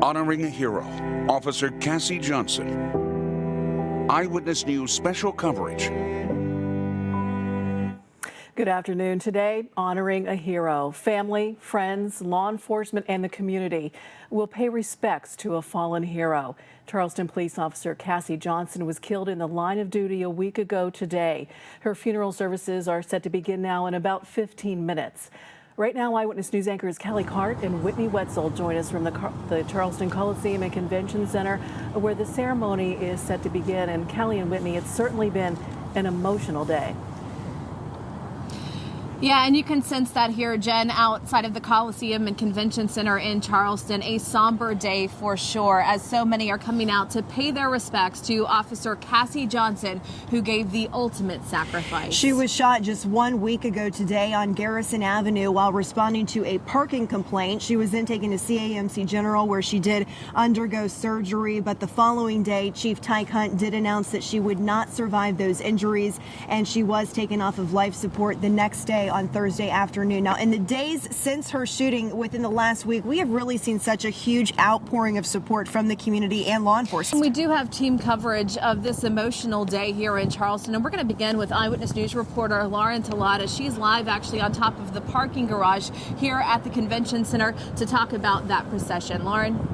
Honoring a hero, Officer Cassie Johnson. Eyewitness News special coverage. Good afternoon. Today, honoring a hero. Family, friends, law enforcement, and the community will pay respects to a fallen hero. Charleston police officer Cassie Johnson was killed in the line of duty a week ago today. Her funeral services are set to begin now in about 15 minutes. Right now, Eyewitness News anchors Kelly Cart and Whitney Wetzel join us from the Charleston Coliseum and Convention Center, where the ceremony is set to begin. And Kelly and Whitney, it's certainly been an emotional day. Yeah, and you can sense that here, Jen, outside of the Coliseum and Convention Center in Charleston. A somber day for sure, as so many are coming out to pay their respects to Officer Cassie Johnson, who gave the ultimate sacrifice. She was shot just 1 week ago today on Garrison Avenue while responding to a parking complaint. She was then taken to CAMC General, where she did undergo surgery. But the following day, Chief Tyke Hunt did announce that she would not survive those injuries, and she was taken off of life support the next day on Thursday afternoon. Now, in the days since her shooting within the last week, we have really seen such a huge outpouring of support from the community and law enforcement. We do have team coverage of this emotional day here in Charleston, and we're going to begin with Eyewitness News reporter Lauren Talata. She's live actually on top of the parking garage here at the Convention Center to talk about that procession. Lauren?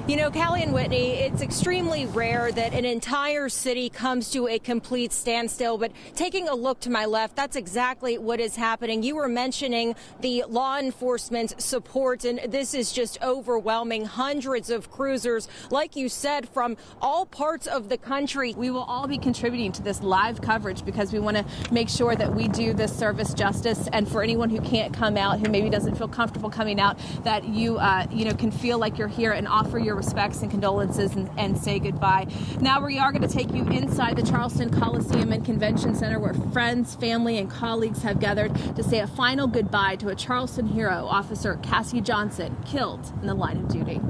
You know, Callie and Whitney, it's extremely rare that an entire city comes to a complete standstill. But taking a look to my left, that's exactly what is happening. You were mentioning the law enforcement support, and this is just overwhelming. Hundreds of cruisers, like you said, from all parts of the country. We will all be contributing to this live coverage because we want to make sure that we do this service justice. And for anyone who can't come out, who maybe doesn't feel comfortable coming out, that you can feel like you're here and offer your respects and condolences and say goodbye. Now we are going to take you inside the Charleston Coliseum and Convention Center, where friends, family, and colleagues have gathered to say a final goodbye to a Charleston hero, Officer Cassie Johnson, killed in the line of duty.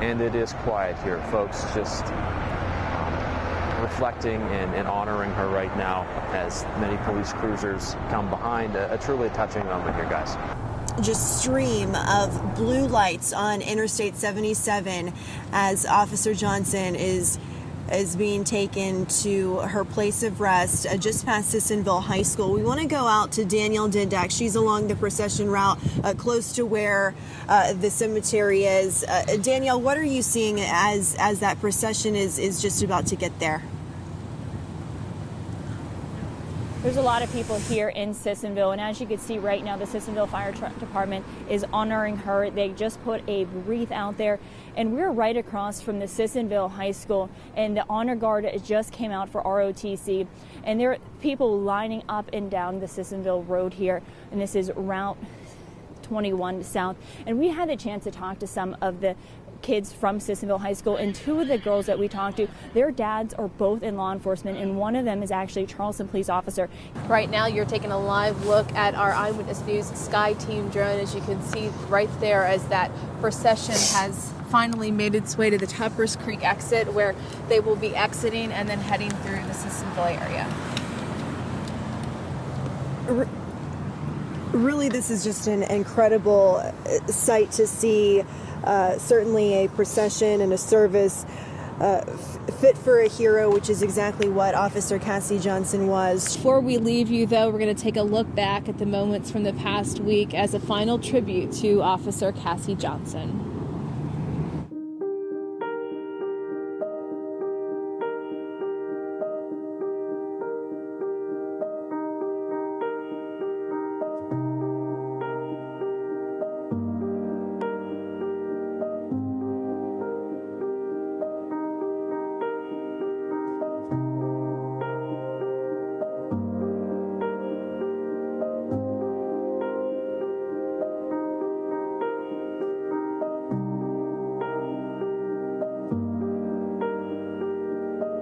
And it is quiet here, folks, just reflecting and honoring her right now as many police cruisers come behind. A truly touching moment here, guys. Just stream of blue lights on Interstate 77 as Officer Johnson is being taken to her place of rest just past Sissonville High School. We want to go out to Danielle Dindak. She's along the procession route close to where the cemetery is. Danielle, what are you seeing as that procession is just about to get there? There's a lot of people here in Sissonville, and as you can see right now, the Sissonville Fire Department is honoring her. They just put a wreath out there, and we're right across from the Sissonville High School, and the honor guard just came out for ROTC, and there are people lining up and down the Sissonville Road here, and this is Route 21 South, and we had a chance to talk to some of the kids from Sissonville High School, and two of the girls that we talked to, their dads are both in law enforcement, and one of them is actually a Charleston police officer. Right now you're taking a live look at our Eyewitness News Sky Team drone, as you can see right there, as that procession has finally made its way to the Tuppers Creek exit, where they will be exiting and then heading through the Sissonville area. Really, this is just an incredible sight to see. Certainly a procession and a service fit for a hero, which is exactly what Officer Cassie Johnson was. Before we leave you, though, we're going to take a look back at the moments from the past week as a final tribute to Officer Cassie Johnson.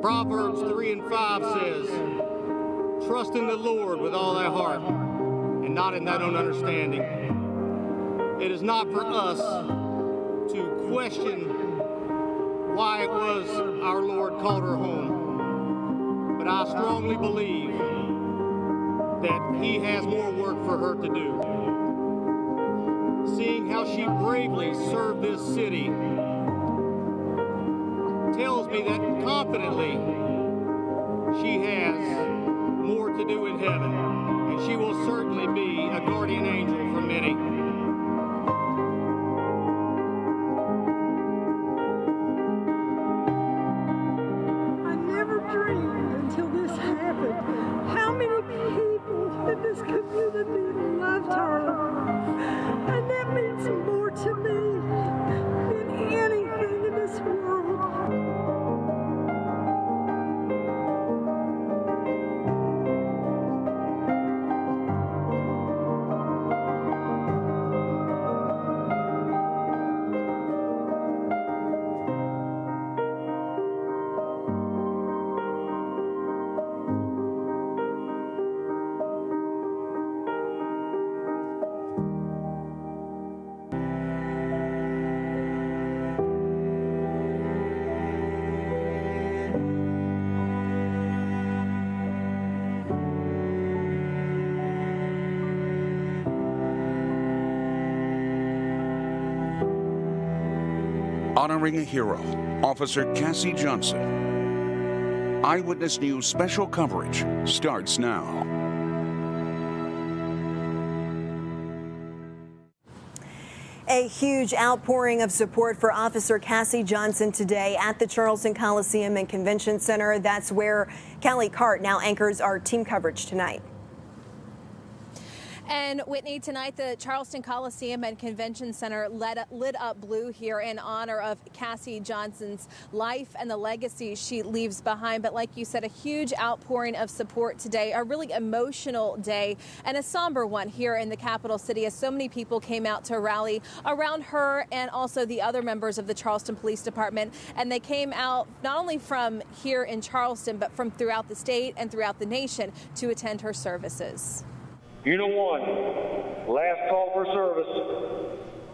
Proverbs 3:5 says, trust in the Lord with all thy heart, and not in thine own understanding. It is not for us to question why it was our Lord called her home, but I strongly believe that he has more work for her to do. Seeing how she bravely served this city tells me that confidently she has more to do in heaven, and she will certainly be a guardian angel for many. I never dreamed until this happened how many people in this community loved her. And that means more to me than anything in this world. Honoring a hero, Officer Cassie Johnson. Eyewitness News special coverage starts now. A huge outpouring of support for Officer Cassie Johnson today at the Charleston Coliseum and Convention Center. That's where Callie Cart now anchors our team coverage tonight. And Whitney, tonight the Charleston Coliseum and Convention Center lit up blue here in honor of Cassie Johnson's life and the legacy she leaves behind. But like you said, a huge outpouring of support today, a really emotional day and a somber one here in the capital city, as so many people came out to rally around her and also the other members of the Charleston Police Department. And they came out not only from here in Charleston, but from throughout the state and throughout the nation to attend her services. Unit 1, last call for service,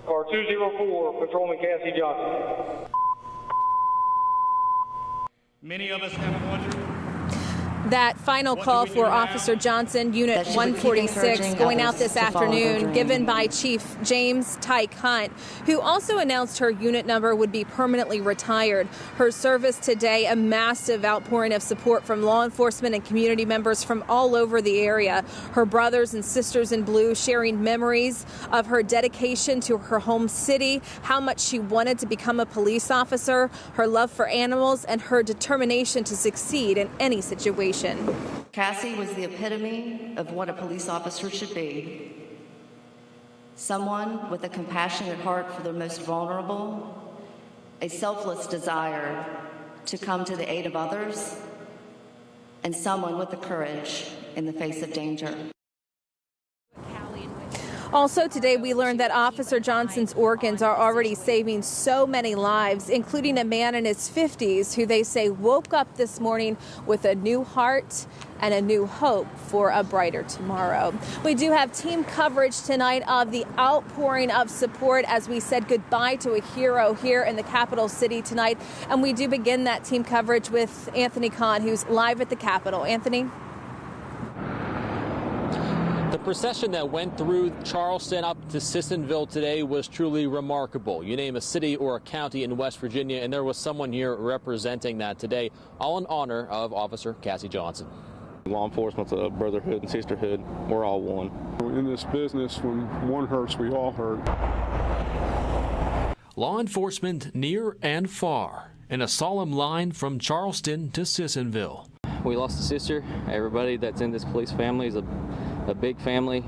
car 204, Patrolman Cassie Johnson. Many of us have wondered. That final call for Officer Johnson, Unit 146, going out this afternoon, given by Chief James Tyke Hunt, who also announced her unit number would be permanently retired. Her service today, a massive outpouring of support from law enforcement and community members from all over the area. Her brothers and sisters in blue sharing memories of her dedication to her home city, how much she wanted to become a police officer, her love for animals, and her determination to succeed in any situation. Cassie was the epitome of what a police officer should be. Someone with a compassionate heart for the most vulnerable, a selfless desire to come to the aid of others, and someone with the courage in the face of danger. Also today, we learned that Officer Johnson's organs are already saving so many lives, including a man in his 50s who they say woke up this morning with a new heart and a new hope for a brighter tomorrow. We do have team coverage tonight of the outpouring of support as we said goodbye to a hero here in the capital city tonight. And we do begin that team coverage with Anthony Kahn, who's live at the Capitol. Anthony? The procession that went through Charleston up to Sissonville today was truly remarkable. You name a city or a county in West Virginia, and there was someone here representing that today, all in honor of Officer Cassie Johnson. Law enforcement's a brotherhood and sisterhood. We're all one. In this business, when one hurts, we all hurt. Law enforcement near and far in a solemn line from Charleston to Sissonville. We lost a sister. Everybody that's in this police family is a big family,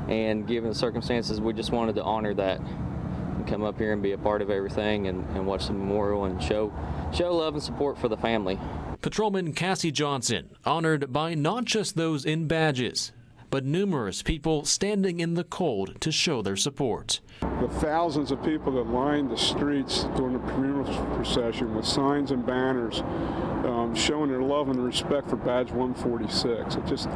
and given the circumstances, we just wanted to honor that and come up here and be a part of everything and watch the memorial and show love and support for the family. Patrolman Cassie Johnson honored by not just those in badges, but numerous people standing in the cold to show their support. The thousands of people that lined the streets during the funeral procession with signs and banners showing their love and respect for Badge 146. It just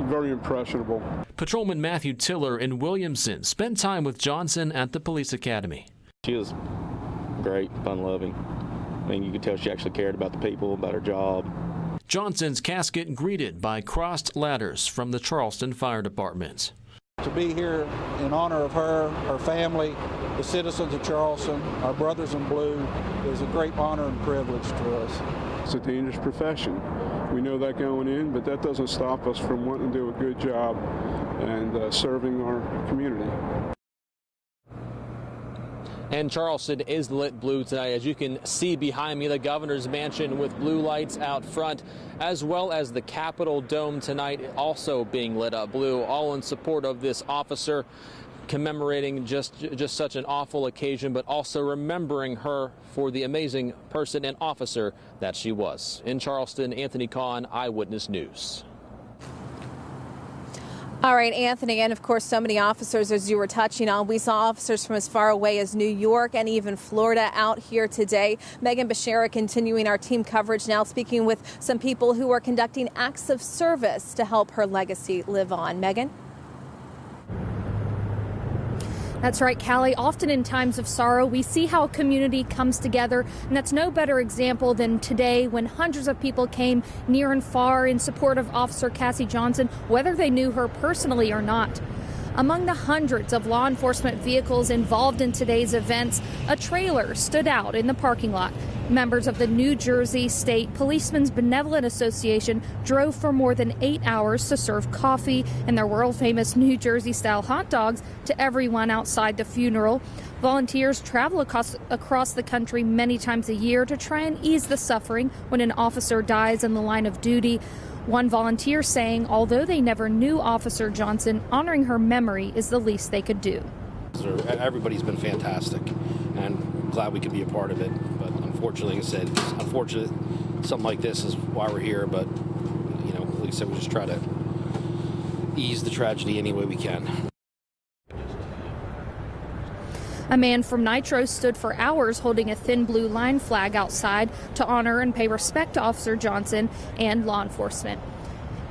very impressionable. Patrolman Matthew Tiller in Williamson spent time with Johnson at the police academy. She was great, fun-loving. I mean, you could tell she actually cared about the people, about her job. Johnson's casket greeted by crossed ladders from the Charleston Fire Department. To be here in honor of her, her family, the citizens of Charleston, our brothers in blue, is a great honor and privilege to us. It's a dangerous profession. We know that going in, but that doesn't stop us from wanting to do a good job and serving our community. And Charleston is lit blue tonight. As you can see behind me, the governor's mansion with blue lights out front, as well as the Capitol Dome tonight also being lit up blue, all in support of this officer, commemorating just such an awful occasion, but also remembering her for the amazing person and officer that she was. In Charleston, Anthony Kahn, Eyewitness News. All right, Anthony, and of course so many officers, as you were touching on. We saw officers from as far away as New York and even Florida out here today. Megan Becerra continuing our team coverage now, speaking with some people who are conducting acts of service to help her legacy live on. Megan? That's right, Callie. Often in times of sorrow, we see how a community comes together, and that's no better example than today when hundreds of people came near and far in support of Officer Cassie Johnson, whether they knew her personally or not. Among the hundreds of law enforcement vehicles involved in today's events, a trailer stood out in the parking lot. Members of the New Jersey State Policemen's Benevolent Association drove for more than 8 hours to serve coffee and their world-famous New Jersey-style hot dogs to everyone outside the funeral. Volunteers travel across the country many times a year to try and ease the suffering when an officer dies in the line of duty. One volunteer saying, although they never knew Officer Johnson, honoring her memory is the least they could do. Everybody's been fantastic, and I'm glad we could be a part of it. But unfortunately, like I said, it's unfortunate something like this is why we're here. But, you know, like I said, we just try to ease the tragedy any way we can. A man from Nitro stood for hours holding a thin blue line flag outside to honor and pay respect to Officer Johnson and law enforcement.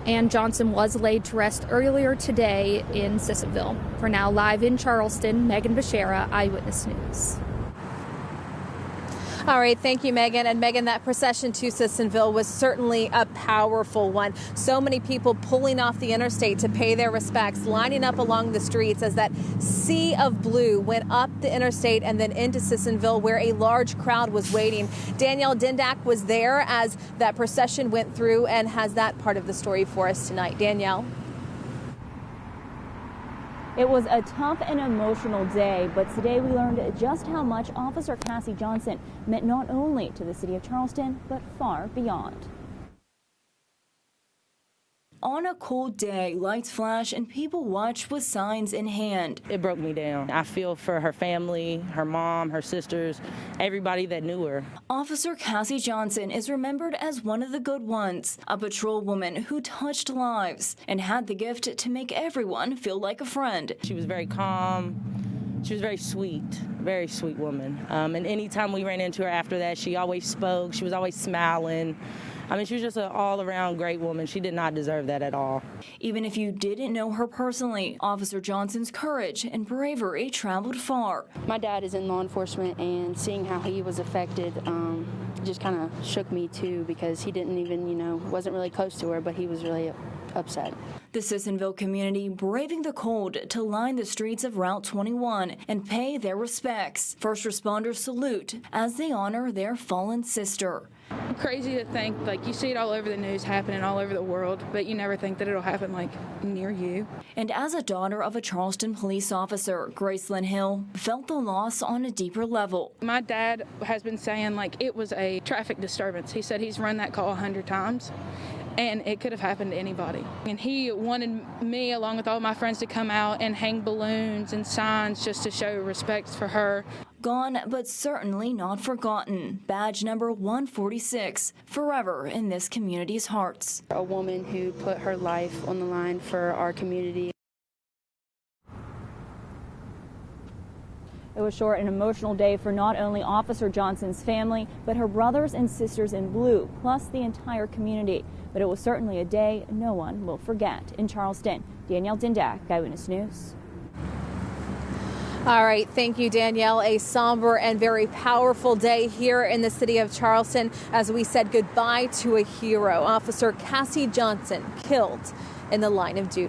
And Johnson was laid to rest earlier today in Sissonville. For now, live in Charleston, Megan Becerra, Eyewitness News. All right, thank you, Megan. And Megan, that procession to Sissonville was certainly a powerful one. So many people pulling off the interstate to pay their respects, lining up along the streets as that sea of blue went up the interstate and then into Sissonville, where a large crowd was waiting. Danielle Dindak was there as that procession went through and has that part of the story for us tonight. Danielle. It was a tough and emotional day, but today we learned just how much Officer Cassie Johnson meant not only to the city of Charleston, but far beyond. On a cold day, lights flash and people watch with signs in hand. It broke me down. I feel for her family, her mom, her sisters, everybody that knew her. Officer Cassie Johnson is remembered as one of the good ones, a patrol woman who touched lives and had the gift to make everyone feel like a friend. She was very calm. She was very sweet woman. And anytime we ran into her after that, she always spoke. She was always smiling. I mean, she was just an all-around great woman. She did not deserve that at all. Even if you didn't know her personally, Officer Johnson's courage and bravery traveled far. My dad is in law enforcement, and seeing how he was affected just kind of shook me too, because he didn't even, wasn't really close to her, but he was really upset. The Sissonville community braving the cold to line the streets of Route 21 and pay their respects. First responders salute as they honor their fallen sister. Crazy to think, you see it all over the news happening all over the world, but you never think that it'll happen near you. And as a daughter of a Charleston police officer, Gracelyn Hill felt the loss on a deeper level. My dad has been saying it was a traffic disturbance. He said he's run that call 100 times. And it could have happened to anybody. And he wanted me, along with all my friends, to come out and hang balloons and signs just to show respect for her. Gone, but certainly not forgotten. Badge number 146, forever in this community's hearts. A woman who put her life on the line for our community. It was short and emotional day for not only Officer Johnson's family, but her brothers and sisters in blue, plus the entire community. But it was certainly a day no one will forget. In Charleston, Danielle Dindak, Eyewitness News. All right. Thank you, Danielle. A somber and very powerful day here in the city of Charleston as we said goodbye to a hero. Officer Cassie Johnson killed in the line of duty.